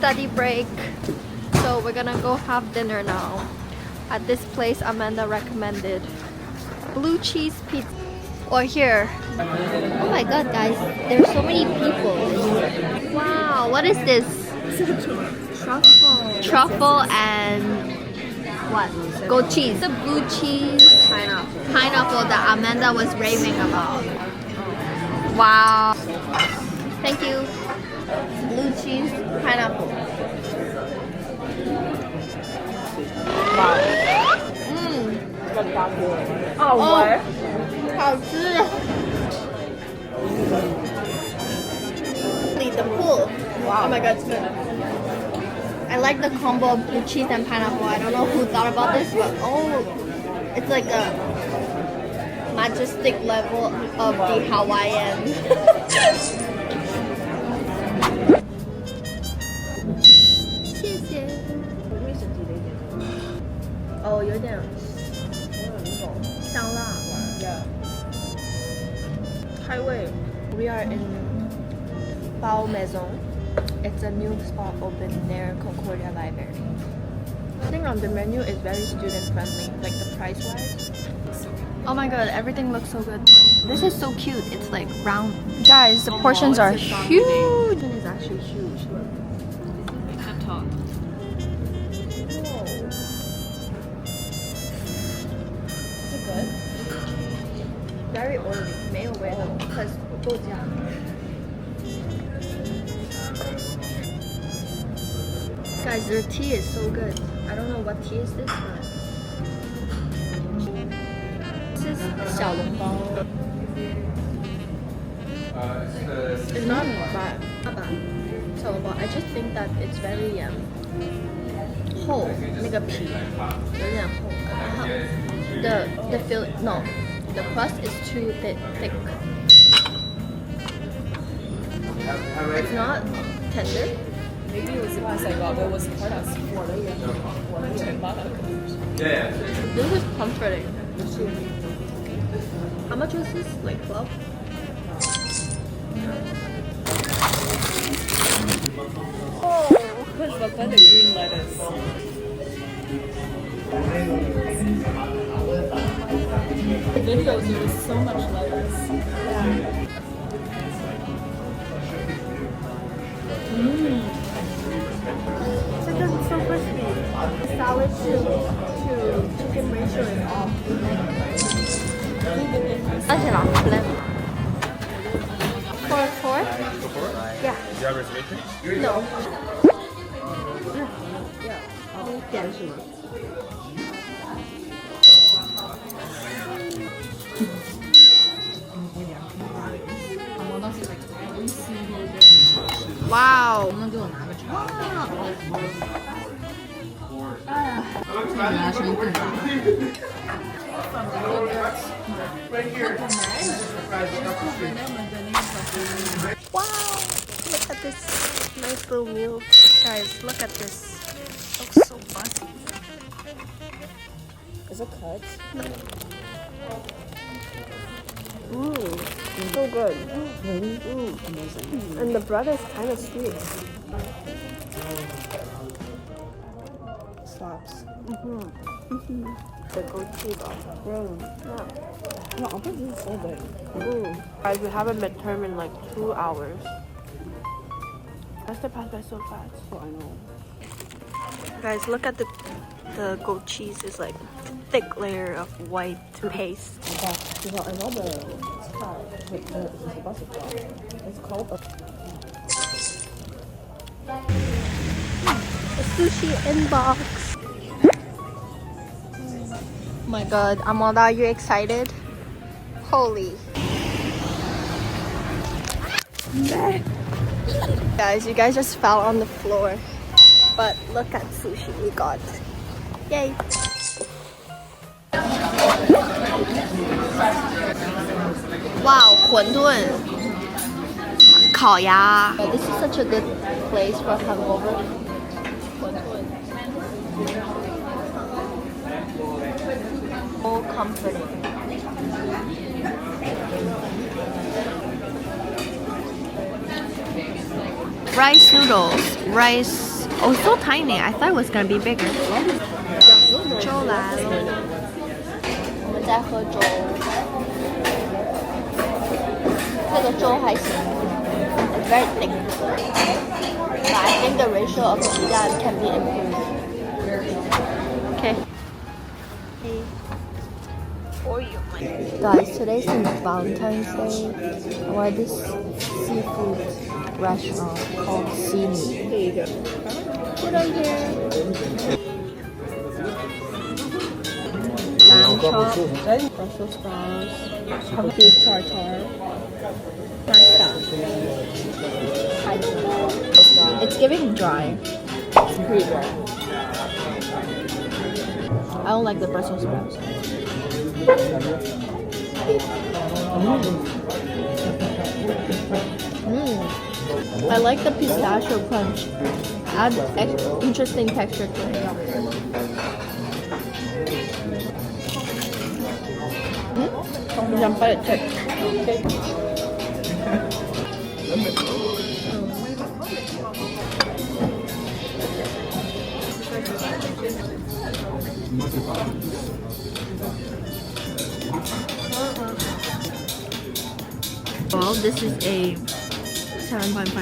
study break. So we're gonna go have dinner now at this place Amanda recommended. Blue cheese pizza. Or here. Oh my god, guys, there's so many people. Wow, what is this? Truffle. Truffle and what? Goat cheese. The blue cheese pineapple that Amanda was raving about. Wow. Thank you. Blue cheese pineapple. Wow. Oh, what? 好吃。The pool. Wow. Oh my god, it's good. I like the combo of blue cheese and pineapple. I don't know who thought about this, but oh, it's like a majestic level of the Hawaiian. 谢谢。哦，有点香辣。开胃。We are in Bao Maison. It's a new spot open near Concordia Library. I think on the menu is very student friendly, like the price wise. Oh my god, everything looks so good. This is so cute. It's like round. Guys, the portions are huge. It is actually huge. It's a top. Is it good? Very oily. 没有味道 because 豆浆. Guys, their tea is so good. I don't know what tea is this, but this is 小笼包. It's not bad. Not bad. 小笼包. I just think that it's very 厚，那个皮有点厚。The fill no, the crust is too thick. It's not tender. Maybe it was because I got what was part of This is comforting. How much was this? Like 12? Oh, because look at the green lettuce. The videos, there was so much lettuce. It's so crispy. Salad to chicken ratio is off. For four? Yeah. Do you have a reservation? No. 点什么？ Wow. 能给我拿个叉？这个牙声更大。Wow. Look at this nice little meal. Guys, look at this. Looks so fussy. Is it cut? Mmm. So good. Amazing. And the bread is kind of sweet. Slaps. The goat cheese on. Yeah. No, I think this is so good. Guys, we have a midterm in like 2 hours. That's the pass by so fast. Oh, I know. Guys, look at the goat cheese. It's like thick layer of white paste. I know the it's called A sushi inbox. Oh my god, Amanda, are you excited? Holy. Guys, you guys just fell on the floor. But look at sushi we got. Yay. Wow, 馄饨 烤鸭. This is such a good place for hangover. 馄饨 So comforting. Rice noodles, rice Oh, so tiny. I thought it was gonna be bigger. 粥来了，我们在喝粥。这个粥还行，it's very thick. But I think the ratio of pizza can be improved. Okay. Hey. Guys, today's Valentine's Day. We're at this seafood restaurant called Simi. Put on here. Lamb chop, Brussels sprouts, beef tartare, pasta. It's giving dry. It's pretty dry. I don't like the Brussels sprouts. I like the pistachio crunch. Add interesting texture to it. Jampai check. Well, this is a 7.5.